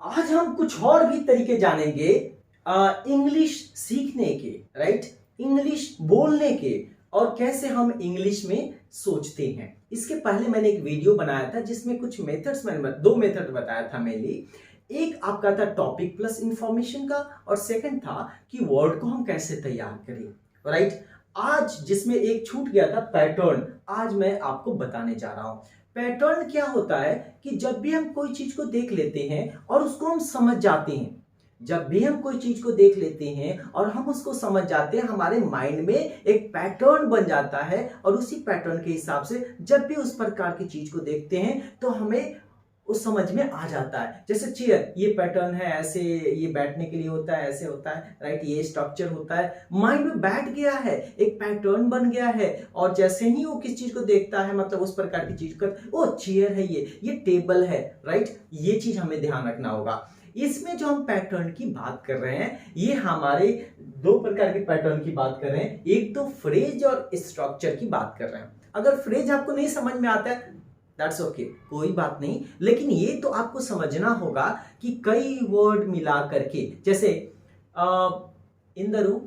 आज हम कुछ और भी तरीके जानेंगे इंग्लिश सीखने के, राइट, इंग्लिश बोलने के, और कैसे हम इंग्लिश में सोचते हैं। इसके पहले मैंने एक वीडियो बनाया था जिसमें कुछ मेथड्स, मैंने दो मेथड बताया था मेनली। एक आपका था टॉपिक प्लस इंफॉर्मेशन का, और सेकंड था कि वर्ड को हम कैसे तैयार करें, राइट। आज जिसमें एक छूट गया था पैटर्न, आज मैं आपको बताने जा रहा हूं। पैटर्न क्या होता है कि जब भी हम कोई चीज को देख लेते हैं और उसको हम समझ जाते हैं, जब भी हम कोई चीज को देख लेते हैं और हम उसको समझ जाते हैं, हमारे माइंड में एक पैटर्न बन जाता है, और उसी पैटर्न के हिसाब से जब भी उस प्रकार की चीज को देखते हैं तो हमें उस समझ में आ जाता है। जैसे चेयर, ये पैटर्न है, ऐसे ये बैठने के लिए होता है, ऐसे होता है, राइट, ये स्ट्रक्चर होता है, माइंड में बैठ गया है, एक पैटर्न बन गया है। और जैसे ही वो किस चीज को देखता है, मतलब उस प्रकार की चीज को, ओ चेयर है, ये टेबल है, राइट, ये चीज हमें ध्यान रखना होगा। इसमें जो हम पैटर्न की बात कर रहे हैं, ये हमारे दो प्रकार के पैटर्न की बात कर रहे हैं। एक तो फ्रेज और स्ट्रक्चर की बात कर रहे हैं। अगर फ्रेज आपको नहीं समझ में आता है, दैट्स ओके, कोई बात नहीं, लेकिन ये तो आपको समझना होगा कि कई वर्ड मिला करके, जैसे in the room,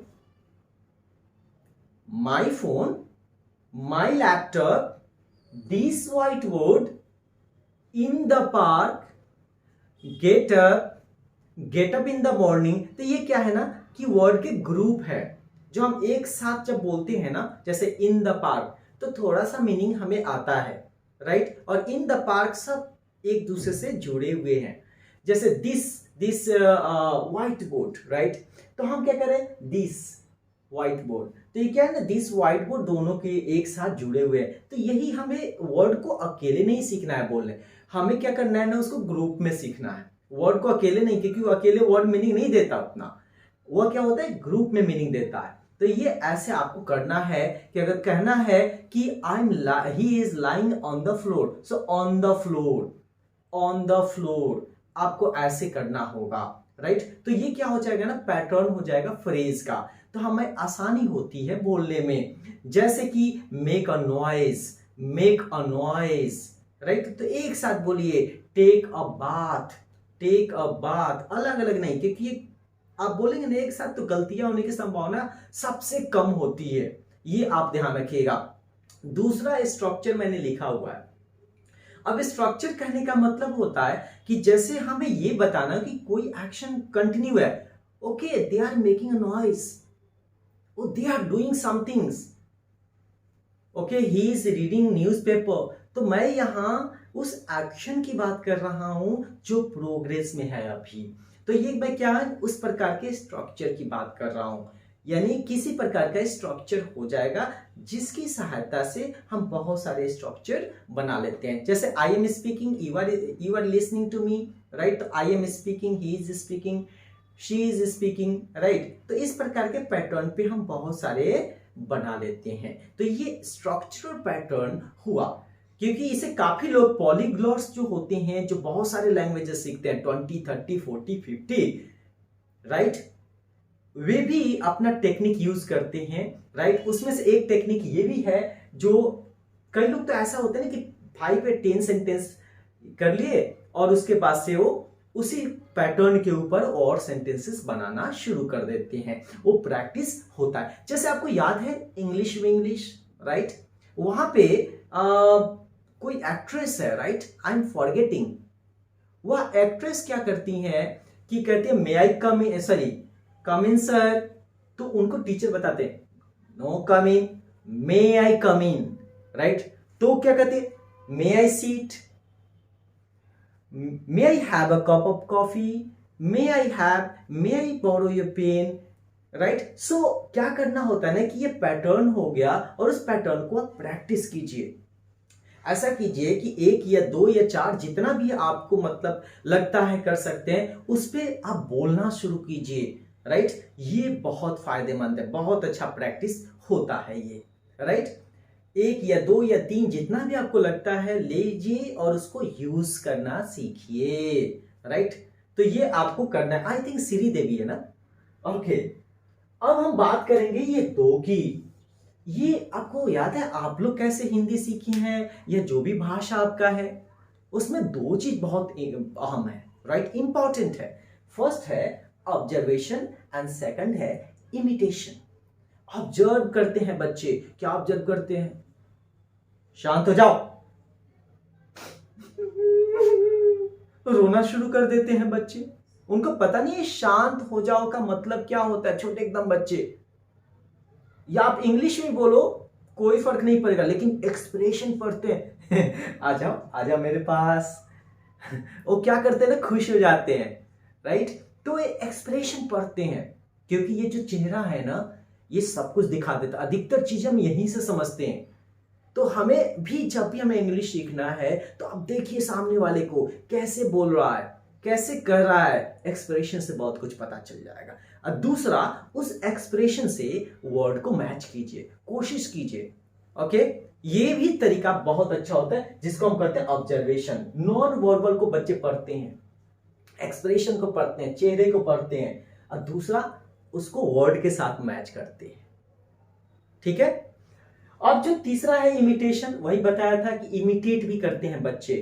my phone, my laptop, this white board, in the park, get up in the morning. तो ये क्या है ना कि वर्ड के ग्रुप है जो हम एक साथ जब बोलते हैं ना, जैसे इन द पार्क, तो थोड़ा सा मीनिंग हमें आता है, राइट। और इन द पार्क सब एक दूसरे से जुड़े हुए हैं। जैसे दिस व्हाइट बोर्ड, राइट, तो हम क्या करें, दिस व्हाइट बोर्ड, तो ये क्या है ना, दिस व्हाइट बोर्ड दोनों के एक साथ जुड़े हुए हैं। तो यही हमें वर्ड को अकेले नहीं सीखना है बोलने, हमें क्या करना है ना, उसको ग्रुप में सीखना है। वर्ड को अकेले नहीं, क्योंकि वो अकेले वर्ड मीनिंग नहीं देता उतना, वो क्या होता है, ग्रुप में मीनिंग देता है। तो ये ऐसे आपको करना है कि अगर कहना है कि he is lying on the floor, so on the floor, on the floor आपको ऐसे करना होगा, राइट। तो ये क्या हो जाएगा ना, पैटर्न हो जाएगा फ्रेज का, तो हमें आसानी होती है बोलने में। जैसे कि make a noise, make a noise, right, तो एक साथ बोलिए, take a bath, take a bath, अलग अलग नहीं, क्योंकि आप बोलेंगे ना एक साथ तो गलतियां होने की संभावना सबसे कम होती है, ये आप ध्यान रखिएगा। दूसरा स्ट्रक्चर मैंने लिखा हुआ है। अब स्ट्रक्चर कहने का मतलब होता है कि जैसे हमें ये बताना कि कोई एक्शन कंटिन्यू है, okay, they are making a noise, they are doing somethings, okay, he is reading newspaper. तो मैं यहां उस एक्शन की बात कर रहा हूं जो प्रोग्रेस में है अभी। तो ये मैं क्या है, उस प्रकार के स्ट्रक्चर की बात कर रहा हूं, यानी किसी प्रकार का स्ट्रक्चर हो जाएगा जिसकी सहायता से हम बहुत सारे स्ट्रक्चर बना लेते हैं। जैसे I am speaking, you are listening to me, right, तो I am speaking, he is speaking, she is speaking, right. तो इस प्रकार के पैटर्न पे हम बहुत सारे बना लेते हैं। तो ये स्ट्रक्चरल पैटर्न हुआ, क्योंकि इसे काफी लोग पॉलीग्लॉट्स जो होते हैं, जो बहुत सारे लैंग्वेजेस सीखते हैं, 20, 30, 40, 50, राइट, वे भी अपना टेक्निक यूज करते हैं, राइट। उसमें से एक टेक्निक ये भी है, जो कई लोग तो ऐसा होता है ना कि 5 या 10 सेंटेंस कर लिए और उसके बाद से वो उसी पैटर्न के ऊपर और सेंटेंसेस बनाना शुरू कर देते हैं, वो प्रैक्टिस होता है। जैसे आपको याद है इंग्लिश में इंग्लिश, राइट, वहां पे कोई एक्ट्रेस है, राइट, आई एम फॉरगेटिंग, वह एक्ट्रेस क्या करती है कि कहती है मे आई कम इन, सॉरी, कम इन सर, तो उनको टीचर बताते हैं नो कम इन, मे आई कम इन, राइट, तो क्या कहते हैं, may I sit, may I have a cup of coffee, may I borrow your pen, right. So क्या करना होता है ना कि ये पैटर्न हो गया, और उस पैटर्न को आप प्रैक्टिस कीजिए। ऐसा कीजिए कि 1 या 2 या 4 जितना भी आपको मतलब लगता है कर सकते हैं, उस पर आप बोलना शुरू कीजिए, राइट। ये बहुत फायदेमंद है, बहुत अच्छा प्रैक्टिस होता है ये, राइट। 1 या 2 या 3 जितना भी आपको लगता है लीजिए और उसको यूज करना सीखिए, राइट। तो ये आपको करना है। आई थिंक श्रीदेवी है ना, ओके। अब हम बात करेंगे ये दो की। ये आपको याद है आप लोग कैसे हिंदी सीखे हैं, या जो भी भाषा आपका है, उसमें दो चीज बहुत अहम है, राइट, इंपॉर्टेंट है। फर्स्ट है ऑब्जर्वेशन एंड सेकंड है इमिटेशन। ऑब्जर्व करते हैं बच्चे, क्या ऑब्जर्व करते हैं? शांत हो जाओ, रोना शुरू कर देते हैं बच्चे। उनको पता नहीं है शांत हो जाओ का मतलब क्या होता है, छोटे एकदम बच्चे। या आप इंग्लिश में बोलो कोई फर्क नहीं पड़ेगा, लेकिन एक्सप्रेशन पढ़ते हैं आ जाओ आ जाओ मेरे पास वो क्या करते हैं ना, खुश हो जाते हैं, राइट। तो ये एक्सप्रेशन पढ़ते हैं, क्योंकि ये जो चेहरा है ना, ये सब कुछ दिखा देता। अधिकतर चीज हम यहीं से समझते हैं। तो हमें भी जब भी हमें इंग्लिश सीखना है तो अब देखिए सामने वाले को कैसे बोल रहा है, कैसे कर रहा है, एक्सप्रेशन से बहुत कुछ पता चल जाएगा। और दूसरा, उस एक्सप्रेशन से वर्ड को मैच कीजिए, कोशिश कीजिए। ओके, ये भी तरीका बहुत अच्छा होता है, जिसको हम कहते हैं ऑब्जर्वेशन। नॉन वर्बल को बच्चे पढ़ते हैं, एक्सप्रेशन को पढ़ते हैं, चेहरे को पढ़ते हैं, और दूसरा उसको वर्ड के साथ मैच करते हैं। ठीक है। अब जो तीसरा है इमिटेशन, वही बताया था कि इमिटेट भी करते हैं बच्चे,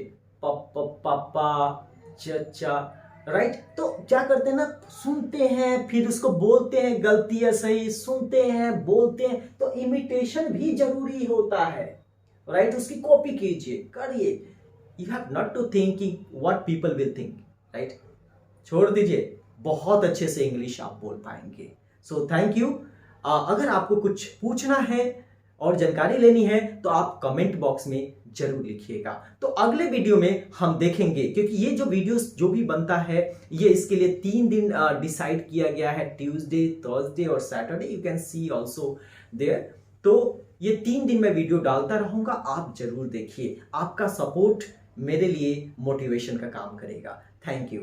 पापा चचा, राइट। तो क्या करते हैं ना, सुनते हैं फिर उसको बोलते हैं, गलती है सही, सुनते हैं बोलते हैं। तो इमिटेशन भी जरूरी होता है, राइट। उसकी कॉपी कीजिए, करिए। You have not to think what people will think, right. छोड़ दीजिए, बहुत अच्छे से इंग्लिश आप बोल पाएंगे। So thank you. अगर आपको कुछ पूछना है और जानकारी लेनी है तो आप कमेंट बॉक्स में जरूर लिखिएगा। तो अगले वीडियो में हम देखेंगे, क्योंकि ये जो वीडियोस जो भी बनता है, ये इसके लिए 3 दिन डिसाइड किया गया है, ट्यूसडे, थर्सडे और Saturday. You can see also there. तो ये 3 दिन में वीडियो डालता रहूंगा, आप जरूर देखिए। आपका सपोर्ट मेरे लिए मोटिवेशन का काम करेगा। Thank you.